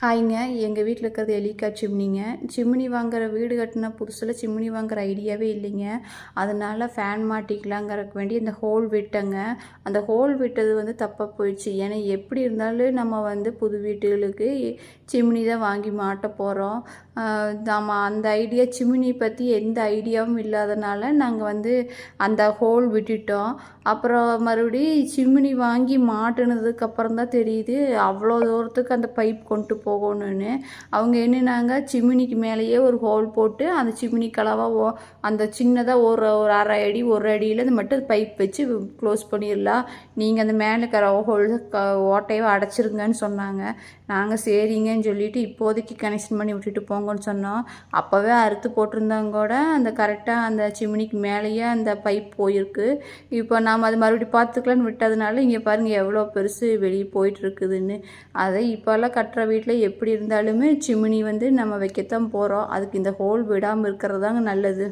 ஹாய்ங்க. எங்கள் வீட்டில் இருக்கிறது எலிக்கா சிம்னிங்க. சிம்னி வாங்குற வீடு கட்டின புதுசில் சிம்னி வாங்குற ஐடியாவே இல்லைங்க. அதனால் ஃபேன் மாட்டிக்கலாங்கிறக்கு வேண்டி இந்த ஹோல் விட்டேங்க. அந்த ஹோல் விட்டது வந்து தப்பாக போயிடுச்சு. ஏன்னா எப்படி இருந்தாலும் நம்ம வந்து புது வீட்டுகளுக்கு சிம்னி தான் வாங்கி மாட்ட போகிறோம். நம்ம அந்த ஐடியா சிம்னி பற்றி எந்த ஐடியாவும் இல்லாதனால நாங்கள் வந்து அந்த ஹோல் விட்டுட்டோம். அப்புறம் மறுபடி சிம்னி வாங்கி மாட்டினதுக்கப்புறம் தான் தெரியுது அவ்வளோ தூரத்துக்கு அந்த பைப் கொண்டு போகணும்னு. அவங்க என்னன்னாங்க, சிம்னிக்கு மேலேயே ஒரு ஹோல் போட்டு அந்த சிம்னி கலவாக அந்த சின்னதாக ஒரு ஒரு அரை அடி ஒரு அடியில் அது மட்டும் பைப் வச்சு க்ளோஸ் பண்ணிடலாம், நீங்கள் அந்த மேலே இருக்கிற ஹோல் ஓட்டையை அடைச்சிருங்கன்னு சொன்னாங்க. நாங்கள் சரிங்கன்னு சொல்லிவிட்டு இப்போதைக்கு கனெக்ஷன் பண்ணி விட்டுட்டு போங்கன்னு சொன்னோம். அப்போவே அறுத்து போட்டிருந்தாங்க கூட அந்த கரெக்டாக அந்த சிம்னிக்கு மேலேயே அந்த பைப் போயிருக்கு. இப்போ நாம் அது மறுபடியும் பார்த்துக்கலான்னு விட்டதுனால இங்கே பாருங்கள் எவ்வளோ பெருசு வெளியே போயிட்டுருக்குதுன்னு. அதை இப்போல்லாம் கட்டுற வீட்டில் எப்படி இருந்தாலுமே சிம்னி வந்து நம்ம வைக்கத்தான் போகிறோம். அதுக்கு இந்த ஹோல் விடாமல் இருக்கிறது தாங்க நல்லது.